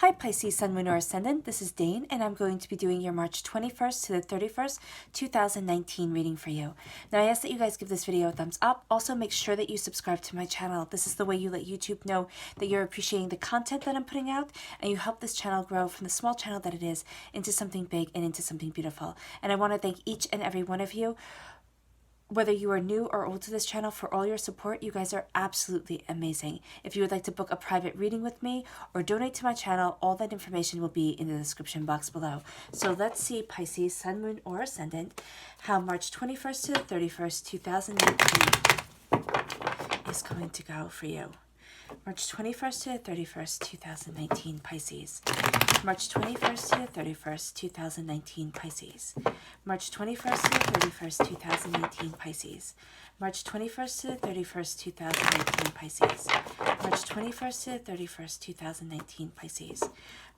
Hi Pisces, Sun, Moon, or Ascendant. This is Dane, and I'm going to be doing your March 21st to the 31st, 2019 reading for you. Now, I ask that you guys give this video a thumbs up. Also, make sure that you subscribe to my channel. This is the way you let YouTube know that you're appreciating the content that I'm putting out, and you help this channel grow from the small channel that it is into something big and into something beautiful. And I want to thank each and every one of you, whether you are new or old to this channel, for all your support. You guys are absolutely amazing. If you would like to book a private reading with me or donate to my channel, all that information will be in the description box below. So let's see, Pisces, Sun, Moon, or Ascendant, how March 21st to the 31st, 2019 is going to go for you. March 21st to the 31st, 2019, Pisces. March 21st to the 31st, 2019, Pisces. March 21st to the 31st, 2019, Pisces. March 21st to the 31st, 2019, Pisces. March 21st to the 31st, 2019, Pisces.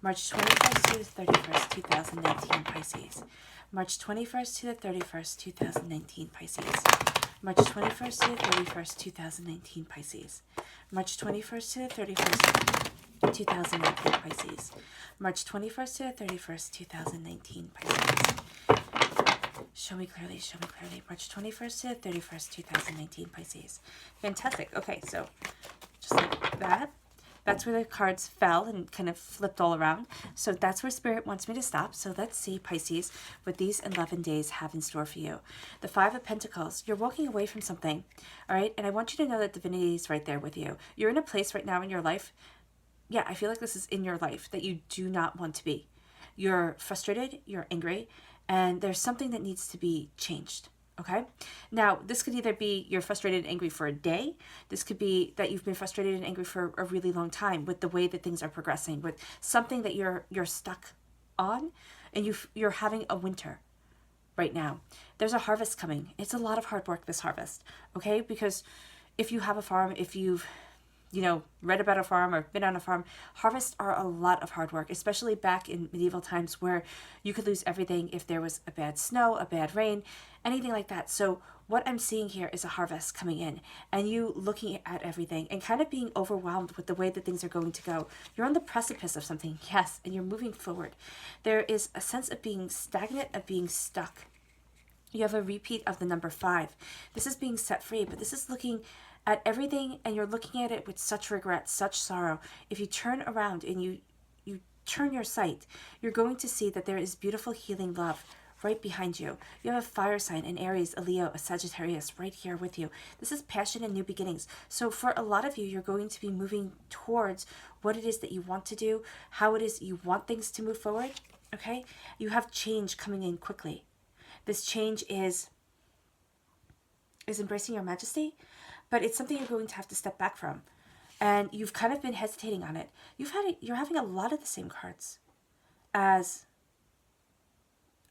March 21st to the 31st, 2019, Pisces. March 21st to the 31st, 2019, Pisces. March 21st to the 31st, 2019, Pisces. March 21st to the 31st, 2019, Pisces. March 21st to the 31st, 2019, Pisces. Show me clearly, show me clearly. March 21st to the 31st, 2019, Pisces. Fantastic. Okay, so just like that. That's where the cards fell and kind of flipped all around. So that's where Spirit wants me to stop. So let's see, Pisces, what these 11 days have in store for you. The Five of Pentacles. You're walking away from something, all right? And I want you to know that divinity is right there with you. You're in a place right now in your life. Yeah, I feel like this is in your life that you do not want to be. You're frustrated, you're angry, and there's something that needs to be changed. Okay. Now, this could either be you're frustrated and angry for a day. This could be that you've been frustrated and angry for a really long time with the way that things are progressing, with something that you're stuck on, and you're having a winter right now. There's a harvest coming. It's a lot of hard work, this harvest. Okay. Because if you have a farm, if you've read about a farm or been on a farm, harvests are a lot of hard work, especially back in medieval times where you could lose everything if there was a bad snow, a bad rain, anything like that. So what I'm seeing here is a harvest coming in, and you looking at everything and kind of being overwhelmed with the way that things are going to go. You're on the precipice of something, yes, and you're moving forward. There is a sense of being stagnant, of being stuck. You have a repeat of the number 5. This is being set free, but this is looking at everything, and you're looking at it with such regret, such sorrow. If you turn around and you turn your sight, you're going to see that there is beautiful healing love right behind you. You have a fire sign, an Aries, a Leo, a Sagittarius right here with you. This is passion and new beginnings. So for a lot of you, you're going to be moving towards what it is that you want to do, how it is you want things to move forward, okay? You have change coming in quickly. This change is embracing your majesty, but it's something you're going to have to step back from. And you've kind of been hesitating on it. You're having a lot of the same cards as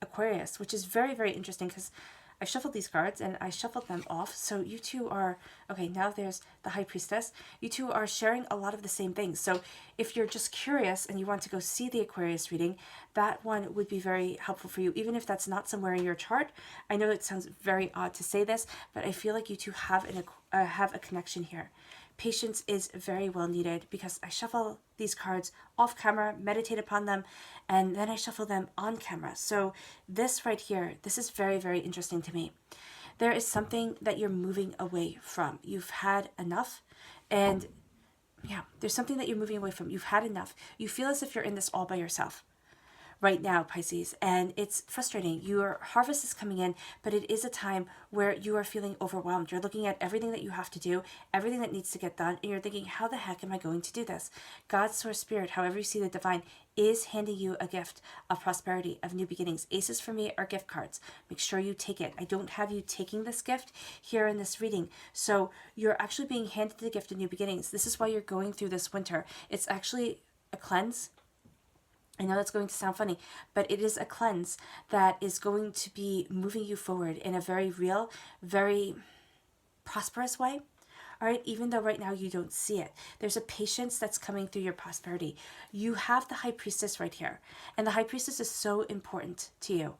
Aquarius, which is very, very interesting because I shuffled these cards and I shuffled them off. So you two are, okay, now there's the High Priestess. You two are sharing a lot of the same things. So if you're just curious and you want to go see the Aquarius reading, that one would be very helpful for you, even if that's not somewhere in your chart. I know it sounds very odd to say this, but I feel like you two have a connection here. Patience is very well needed because I shuffle these cards off camera, meditate upon them, and then I shuffle them on camera. So this right here, this is very, very interesting to me. There is something that you're moving away from. You've had enough, and yeah, there's something that you're moving away from. You've had enough. You feel as if you're in this all by yourself right now, Pisces, and it's frustrating. Your harvest is coming in, but it is a time where you are feeling overwhelmed. You're looking at everything that you have to do, everything that needs to get done, and you're thinking, how the heck am I going to do this? God, Source, Spirit, however you see the divine, is handing you a gift of prosperity, of new beginnings. Aces for me are gift cards. Make sure you take it. I don't have you taking this gift here in this reading. So you're actually being handed the gift of new beginnings. This is why you're going through this winter. It's actually a cleanse. I know that's going to sound funny, but it is a cleanse that is going to be moving you forward in a very real, very prosperous way. All right, even though right now you don't see it, there's a patience that's coming through your prosperity. You have the High Priestess right here, and the High Priestess is so important to you.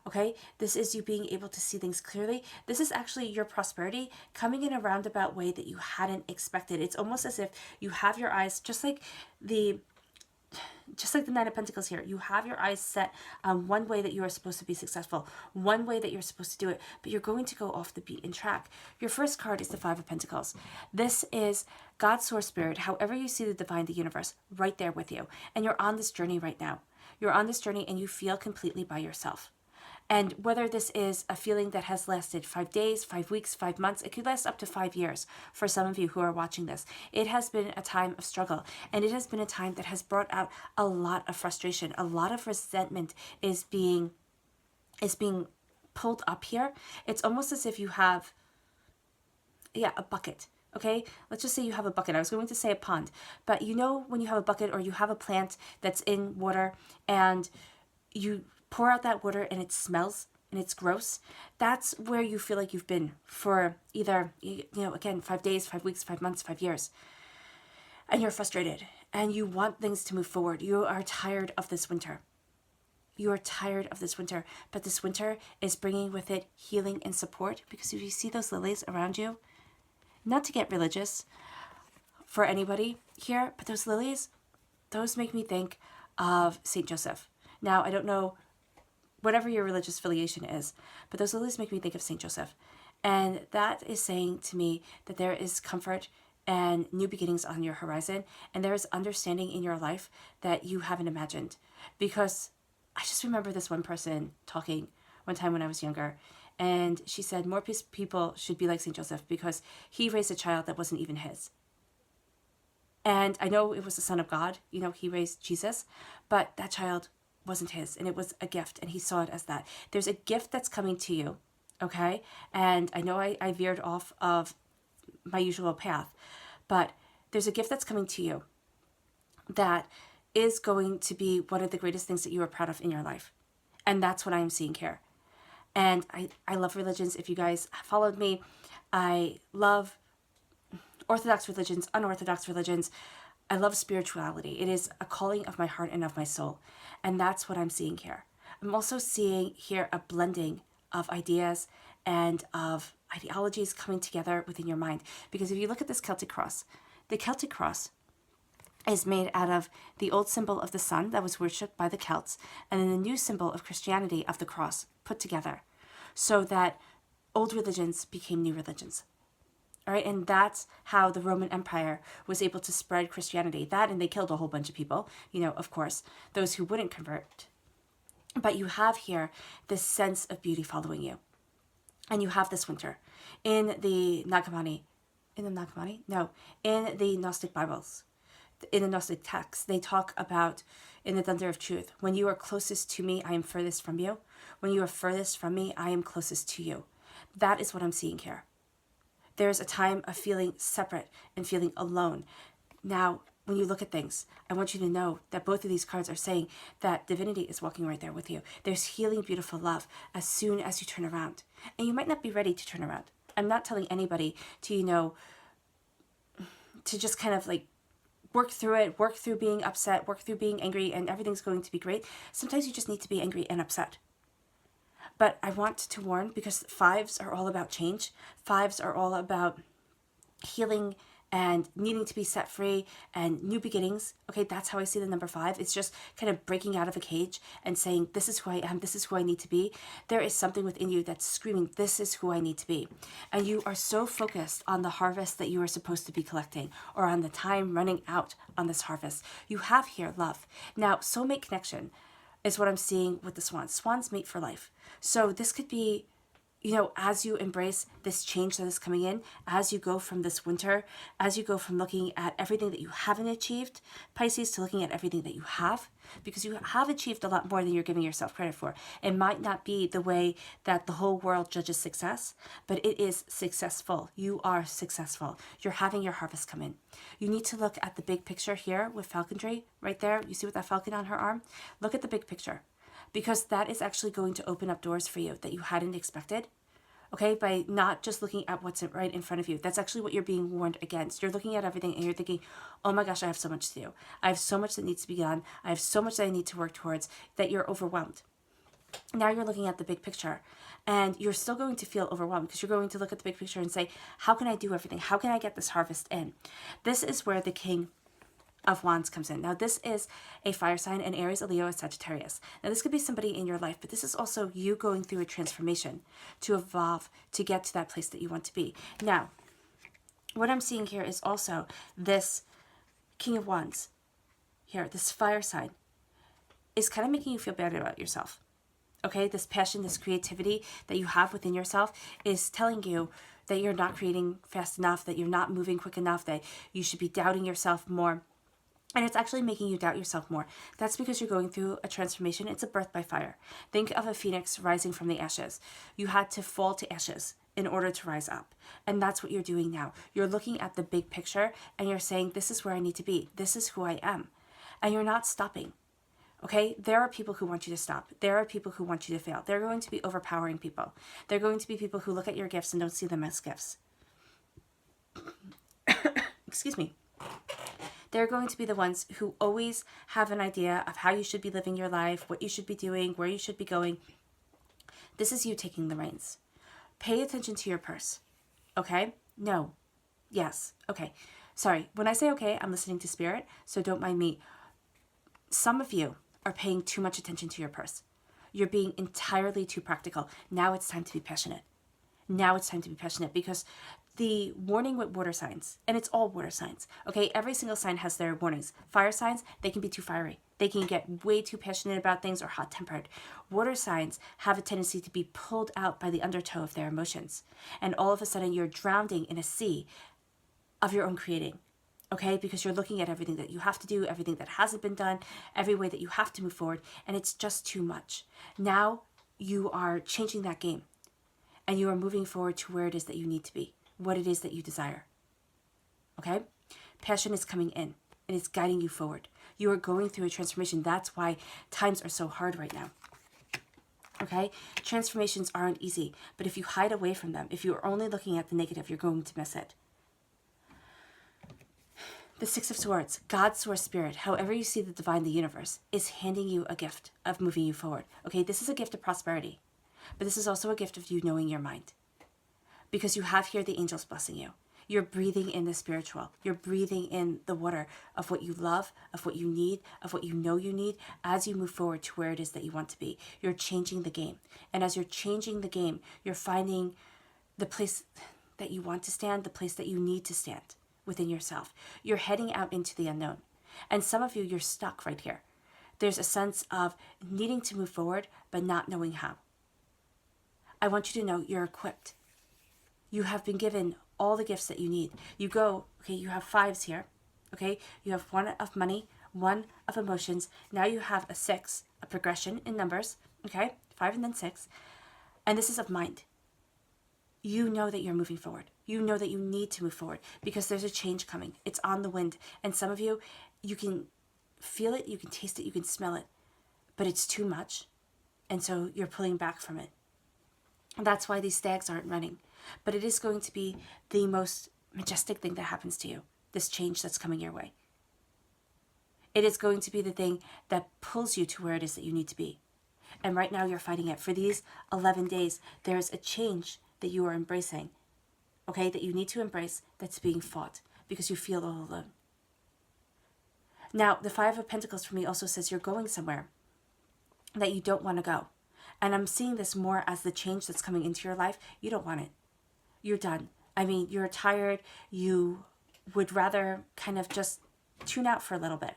Okay, this is you being able to see things clearly. This is actually your prosperity coming in a roundabout way that you hadn't expected. It's almost as if you have your eyes, just like just like the Nine of Pentacles here, you have your eyes set on one way that you are supposed to be successful, one way that you're supposed to do it, but you're going to go off the beaten track. Your first card is the Five of Pentacles. This is God's source spirit, however you see the divine, the universe, right there with you. And you're on this journey right now. You're on this journey and you feel completely by yourself. And whether this is a feeling that has lasted 5 days, 5 weeks, 5 months, it could last up to 5 years for some of you who are watching this. It has been a time of struggle, and it has been a time that has brought out a lot of frustration. A lot of resentment is being pulled up here. It's almost as if you have, a bucket. Okay, let's just say you have a bucket. I was going to say a pond, but you know when you have a bucket or you have a plant that's in water and you pour out that water and it smells and it's gross, that's where you feel like you've been for either, again, 5 days, 5 weeks, 5 months, 5 years. And you're frustrated and you want things to move forward. You are tired of this winter. You are tired of this winter, but this winter is bringing with it healing and support, because if you see those lilies around you, not to get religious for anybody here, but those lilies, those make me think of Saint Joseph. Now, I don't know whatever your religious affiliation is, but those lilies make me think of Saint Joseph. And that is saying to me that there is comfort and new beginnings on your horizon, and there is understanding in your life that you haven't imagined. Because I just remember this one person talking one time when I was younger, and she said more people should be like Saint Joseph because he raised a child that wasn't even his. And I know it was the Son of God, he raised Jesus, but that child wasn't his, and it was a gift, and he saw it as that. There's a gift that's coming to you, okay? And I know I veered off of my usual path, but there's a gift that's coming to you that is going to be one of the greatest things that you are proud of in your life. And that's what I am seeing here. And I love religions. If you guys followed me, I love Orthodox religions, unorthodox religions. I love spirituality. It is a calling of my heart and of my soul. And that's what I'm seeing here. I'm also seeing here a blending of ideas and of ideologies coming together within your mind. Because if you look at this Celtic cross, the Celtic cross is made out of the old symbol of the sun that was worshipped by the Celts, and then the new symbol of Christianity of the cross put together, so that old religions became new religions. All right, and that's how the Roman Empire was able to spread Christianity. That, and they killed a whole bunch of people, of course, those who wouldn't convert. But you have here this sense of beauty following you. And you have this winter. In the Gnostic Bibles, in the Gnostic texts, they talk about, in the Thunder of Truth, when you are closest to me, I am furthest from you. When you are furthest from me, I am closest to you. That is what I'm seeing here. There's a time of feeling separate and feeling alone. Now, when you look at things, I want you to know that both of these cards are saying that divinity is walking right there with you. There's healing, beautiful love as soon as you turn around. And you might not be ready to turn around. I'm not telling anybody to, to just kind of like work through it, work through being upset, work through being angry, and everything's going to be great. Sometimes you just need to be angry and upset. But I want to warn, because fives are all about change. Fives are all about healing and needing to be set free and new beginnings. Okay, that's how I see the number 5. It's just kind of breaking out of a cage and saying, this is who I am, this is who I need to be. There is something within you that's screaming, this is who I need to be. And you are so focused on the harvest that you are supposed to be collecting, or on the time running out on this harvest. You have here love. Now, soulmate connection is what I'm seeing with the swans. Swans mate for life. So this could be, as you embrace this change that is coming in, as you go from this winter, as you go from looking at everything that you haven't achieved, Pisces, to looking at everything that you have, because you have achieved a lot more than you're giving yourself credit for. It might not be the way that the whole world judges success, but it is successful. You are successful. You're having your harvest come in. You need to look at the big picture here with falconry right there. You see with that falcon on her arm? Look at the big picture, because that is actually going to open up doors for you that you hadn't expected. Okay, by not just looking at what's right in front of you. That's actually what you're being warned against. You're looking at everything and you're thinking, oh my gosh, I have so much to do. I have so much that needs to be done. I have so much that I need to work towards, that you're overwhelmed. Now you're looking at the big picture, and you're still going to feel overwhelmed, because you're going to look at the big picture and say, how can I do everything? How can I get this harvest in? This is where the King of Wands comes in. Now, this is a fire sign, an Aries, a Leo, a Sagittarius. Now, this could be somebody in your life, but this is also you going through a transformation to evolve, to get to that place that you want to be. Now, what I'm seeing here is also this King of Wands here, this fire sign, is kind of making you feel bad about yourself. Okay, this passion, this creativity that you have within yourself is telling you that you're not creating fast enough, that you're not moving quick enough, that you should be doubting yourself more. And it's actually making you doubt yourself more. That's because you're going through a transformation. It's a birth by fire. Think of a phoenix rising from the ashes. You had to fall to ashes in order to rise up. And that's what you're doing now. You're looking at the big picture and you're saying, this is where I need to be. This is who I am. And you're not stopping. Okay? There are people who want you to stop. There are people who want you to fail. They're going to be overpowering people. They're going to be people who look at your gifts and don't see them as gifts. Excuse me. They're going to be the ones who always have an idea of how you should be living your life, what you should be doing, where you should be going. This is you taking the reins. Pay attention to your purse. Okay? No. Yes. Okay. Sorry. When I say okay, I'm listening to spirit, so don't mind me. Some of you are paying too much attention to your purse. You're being entirely too practical. Now it's time to be passionate. Now it's time to be passionate, because the warning with water signs, and it's all water signs, okay? Every single sign has their warnings. Fire signs, they can be too fiery. They can get way too passionate about things or hot-tempered. Water signs have a tendency to be pulled out by the undertow of their emotions. And all of a sudden, you're drowning in a sea of your own creating, okay? Because you're looking at everything that you have to do, everything that hasn't been done, every way that you have to move forward, and it's just too much. Now, you are changing that game, and you are moving forward to where it is that you need to be, what it is that you desire. Okay? Passion is coming in. It is guiding you forward. You are going through a transformation. That's why times are so hard right now. Okay? Transformations aren't easy, but if you hide away from them, if you are only looking at the negative, you're going to miss it. The Six of Swords, God's source spirit, however you see the divine, the universe, is handing you a gift of moving you forward. Okay? This is a gift of prosperity, but this is also a gift of you knowing your mind. Because you have here the angels blessing you. You're breathing in the spiritual. You're breathing in the water of what you love, of what you need, of what you know you need as you move forward to where it is that you want to be. You're changing the game. And as you're changing the game, you're finding the place that you want to stand, the place that you need to stand within yourself. You're heading out into the unknown. And some of you, you're stuck right here. There's a sense of needing to move forward, but not knowing how. I want you to know you're equipped. You have been given all the gifts that you need. You go, okay, you have fives here, okay? You have one of money, one of emotions. Now you have a six, a progression in numbers, okay? 5 and then 6. And this is of mind. You know that you're moving forward. You know that you need to move forward because there's a change coming. It's on the wind. And some of you, you can feel it, you can taste it, you can smell it, but it's too much. And so you're pulling back from it. And that's why these stags aren't running. But it is going to be the most majestic thing that happens to you, this change that's coming your way. It is going to be the thing that pulls you to where it is that you need to be. And right now you're fighting it. For these 11 days, there's a change that you are embracing, okay, that you need to embrace that's being fought because you feel all alone. Now, the 5 of Pentacles for me also says you're going somewhere that you don't want to go. And I'm seeing this more as the change that's coming into your life. You don't want it. You're done. I mean, you're tired. You would rather kind of just tune out for a little bit.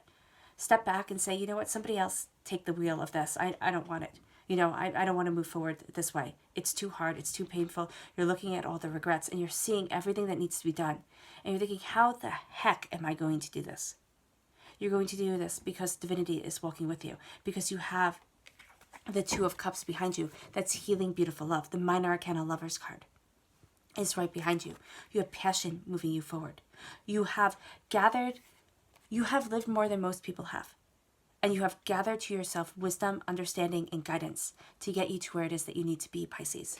Step back and say, you know what, somebody else take the wheel of this. I don't want it. You know, I don't want to move forward this way. It's too hard. It's too painful. You're looking at all the regrets and you're seeing everything that needs to be done. And you're thinking, how the heck am I going to do this? You're going to do this because divinity is walking with you. Because you have the 2 of Cups behind you. That's healing, beautiful love. The Minor Arcana Lovers card is right behind you. You have passion moving you forward. You have lived more than most people have. And you have gathered to yourself wisdom, understanding, and guidance to get you to where it is that you need to be, Pisces.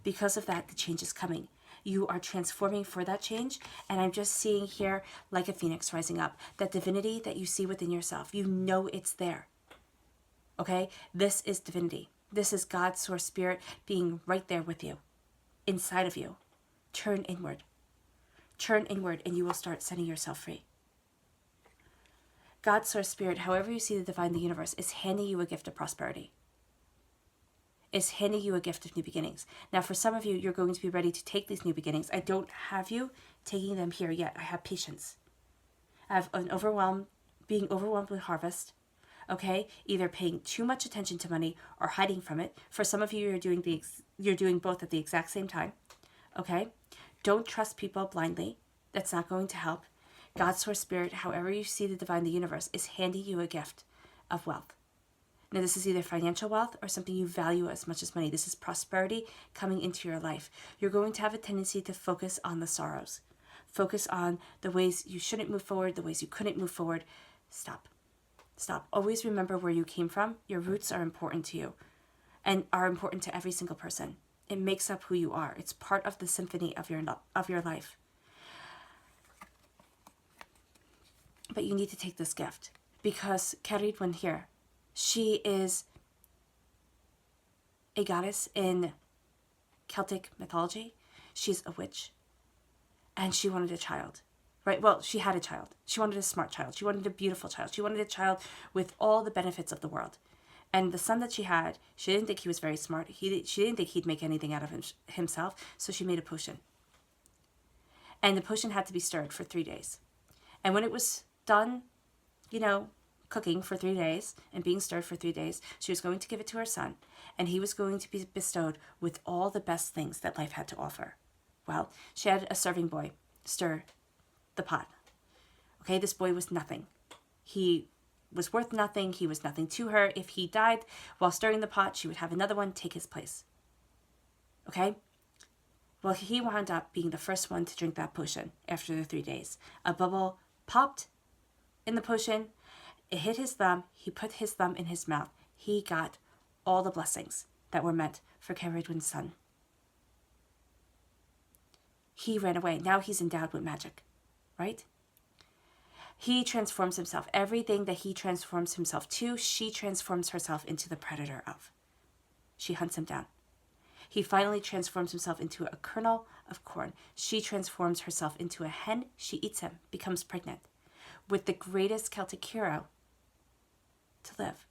Because of that, the change is coming. You are transforming for that change. And I'm just seeing here, like a phoenix rising up, that divinity that you see within yourself. You know it's there. Okay? This is divinity. This is God's source spirit being right there with you, inside of you. Turn inward. Turn inward and you will start setting yourself free. God, Source, Spirit, however you see the divine, the universe, is handing you a gift of prosperity. Is handing you a gift of new beginnings. Now, for some of you, you're going to be ready to take these new beginnings. I don't have you taking them here yet. I have patience. I have being overwhelmed with harvest. Okay, either paying too much attention to money or hiding from it. For some of you, you're doing both at the exact same time. Okay, don't trust people blindly. That's not going to help. God, Source, Spirit, however you see the divine, the universe, is handing you a gift of wealth. Now, this is either financial wealth or something you value as much as money. This is prosperity coming into your life. You're going to have a tendency to focus on the sorrows. Focus on the ways you shouldn't move forward, the ways you couldn't move forward. Stop. Stop. Always remember where you came from. Your roots are important to you and are important to every single person. It makes up who you are. It's part of the symphony of your life. But you need to take this gift because Keridwen here, she is a goddess in Celtic mythology. She's a witch. And she wanted a child, right? Well, she had a child. She wanted a smart child. She wanted a beautiful child. She wanted a child with all the benefits of the world. And the son that she had, she didn't think he was very smart. She didn't think he'd make anything out of himself. So she made a potion. And the potion had to be stirred for 3 days. And when it was done, cooking for 3 days and being stirred for 3 days, she was going to give it to her son, and he was going to be bestowed with all the best things that life had to offer. Well, she had a serving boy stir the pot. Okay, this boy was nothing. He was worth nothing. He was nothing to her. If he died while stirring the pot, she would have another one take his place. Okay? Well, he wound up being the first one to drink that potion after the 3 days. A bubble popped in the potion. It hit his thumb. He put his thumb in his mouth. He got all the blessings that were meant for Ceridwen's son. He ran away. Now he's endowed with magic, right? He transforms himself. Everything that he transforms himself to, she transforms herself into the predator of. She hunts him down. He finally transforms himself into a kernel of corn. She transforms herself into a hen. She eats him, becomes pregnant with the greatest Celtic hero to live.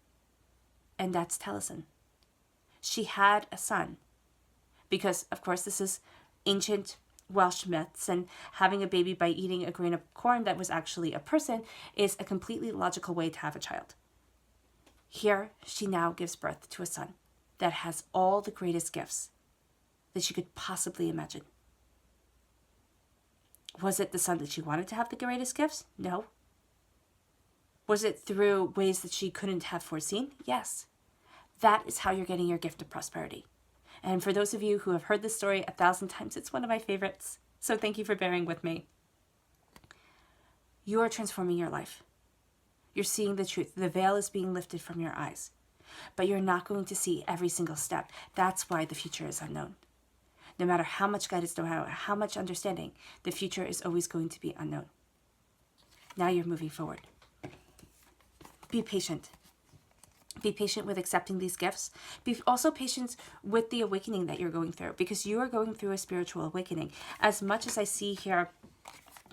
And that's Taliesin. She had a son because, of course, this is ancient Welsh myths, and having a baby by eating a grain of corn that was actually a person is a completely logical way to have a child. Here, she now gives birth to a son that has all the greatest gifts that she could possibly imagine. Was it the son that she wanted to have the greatest gifts? No. Was it through ways that she couldn't have foreseen? Yes. That is how you're getting your gift of prosperity. And for those of you who have heard this story 1,000 times, it's one of my favorites. So thank you for bearing with me. You are transforming your life. You're seeing the truth. The veil is being lifted from your eyes. But you're not going to see every single step. That's why the future is unknown. No matter how much guidance, no matter how much understanding, the future is always going to be unknown. Now you're moving forward. Be patient. Be patient with accepting these gifts. Be also patient with the awakening that you're going through, because you are going through a spiritual awakening. As much as I see here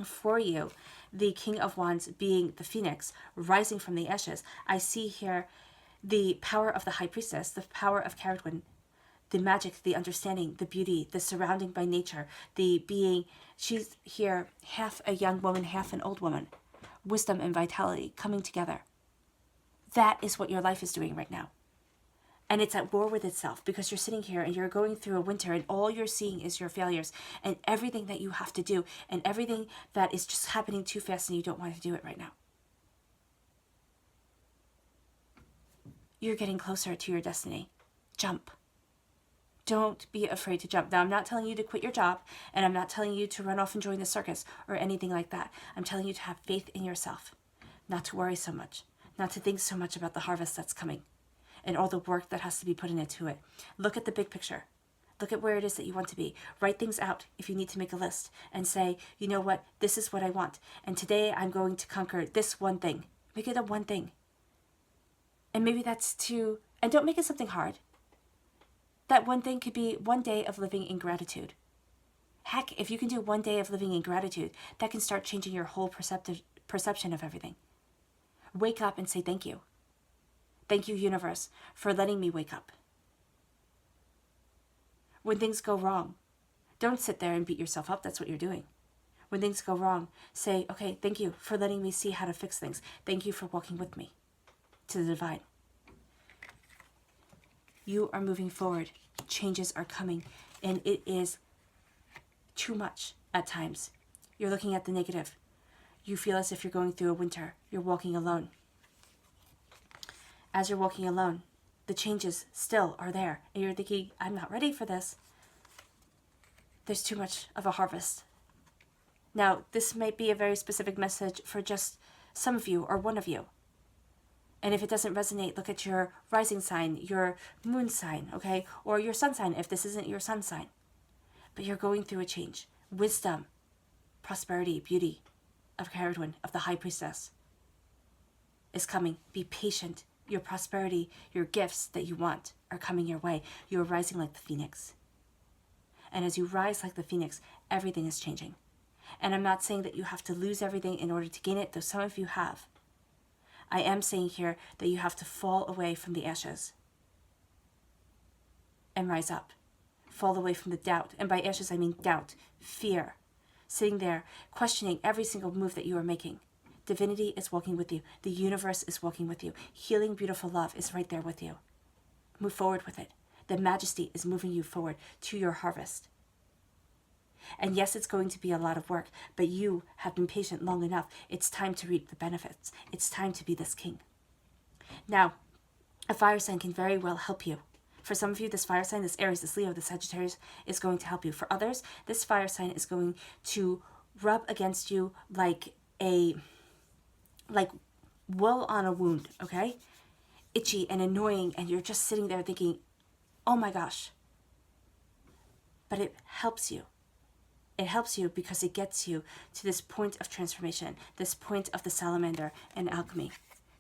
for you, the King of Wands being the phoenix rising from the ashes, I see here the power of the High Priestess, the power of Ceridwen, the magic, the understanding, the beauty, the surrounding by nature, the being. She's here half a young woman, half an old woman. Wisdom and vitality coming together. That is what your life is doing right now. And it's at war with itself, because you're sitting here and you're going through a winter and all you're seeing is your failures and everything that you have to do and everything that is just happening too fast and you don't want to do it right now. You're getting closer to your destiny. Jump. Don't be afraid to jump. Now, I'm not telling you to quit your job, and I'm not telling you to run off and join the circus or anything like that. I'm telling you to have faith in yourself, not to worry so much. Not to think so much about the harvest that's coming and all the work that has to be put into it. Look at the big picture. Look at where it is that you want to be. Write things out if you need to make a list and say, you know what, this is what I want. And today I'm going to conquer this one thing. Make it a one thing. And maybe and don't make it something hard. That one thing could be 1 day of living in gratitude. Heck, if you can do 1 day of living in gratitude, that can start changing your whole perception of everything. Wake up and say thank you. Thank you, universe, for letting me wake up. When things go wrong, don't sit there and beat yourself up. That's what you're doing. When things go wrong, say, okay, thank you for letting me see how to fix things. Thank you for walking with me to the divine. You are moving forward. Changes are coming, and it is too much at times. You're looking at the negative. You feel as if you're going through a winter. You're walking alone. As you're walking alone, the changes still are there, and you're thinking, I'm not ready for this. There's too much of a harvest. Now, this might be a very specific message for just some of you or one of you. And if it doesn't resonate, look at your rising sign, your moon sign, okay? Or your sun sign if this isn't your sun sign. But you're going through a change. Wisdom, prosperity, beauty of Caradwin, of the High Priestess, is coming. Be patient. Your prosperity, your gifts that you want are coming your way. You are rising like the phoenix. And as you rise like the phoenix, everything is changing. And I'm not saying that you have to lose everything in order to gain it, though some of you have. I am saying here that you have to fall away from the ashes and rise up. Fall away from the doubt. And by ashes, I mean doubt, fear. Sitting there, questioning every single move that you are making. Divinity is walking with you. The universe is walking with you. Healing, beautiful love is right there with you. Move forward with it. The majesty is moving you forward to your harvest. And yes, it's going to be a lot of work, but you have been patient long enough. It's time to reap the benefits. It's time to be this king. Now, a fire sign can very well help you. For some of you, this fire sign, this Aries, this Leo, this Sagittarius, is going to help you. For others, this fire sign is going to rub against you like wool on a wound, okay? Itchy and annoying, and you're just sitting there thinking, oh my gosh. But it helps you. It helps you because it gets you to this point of transformation, this point of the salamander and alchemy,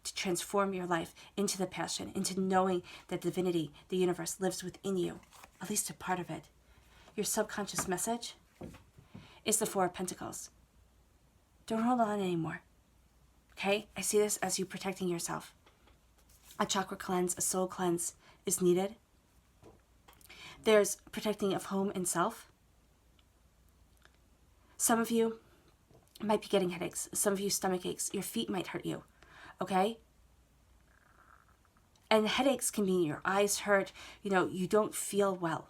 to transform your life into the passion, into knowing that divinity, the universe, lives within you, at least a part of it. Your subconscious message is the Four of Pentacles. Don't hold on anymore. Okay? I see this as you protecting yourself. A chakra cleanse, a soul cleanse is needed. There's protecting of home and self. Some of you might be getting headaches. Some of you stomach aches. Your feet might hurt you. Okay? And headaches can mean your eyes hurt. You don't feel well.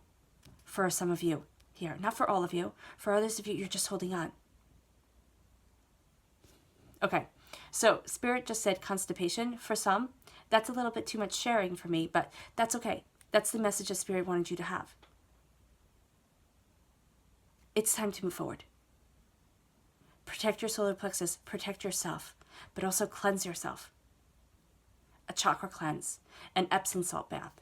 For some of you here. Not for all of you. For others of you, you're just holding on. Okay. So Spirit just said constipation. For some, that's a little bit too much sharing for me, but that's okay. That's the message that Spirit wanted you to have. It's time to move forward. Protect your solar plexus, protect yourself, but also cleanse yourself. A chakra cleanse, an Epsom salt bath,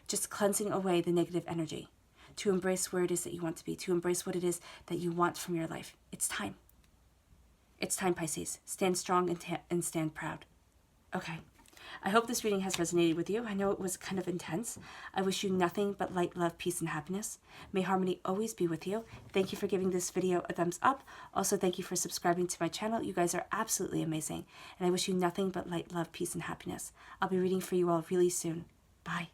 just cleansing away the negative energy to embrace where it is that you want to be, to embrace what it is that you want from your life. It's time. It's time, Pisces. Stand strong and stand proud. Okay. I hope this reading has resonated with you. I know it was kind of intense. I wish you nothing but light, love, peace, and happiness. May harmony always be with you. Thank you for giving this video a thumbs up. Also, thank you for subscribing to my channel. You guys are absolutely amazing. And I wish you nothing but light, love, peace, and happiness. I'll be reading for you all really soon. Bye.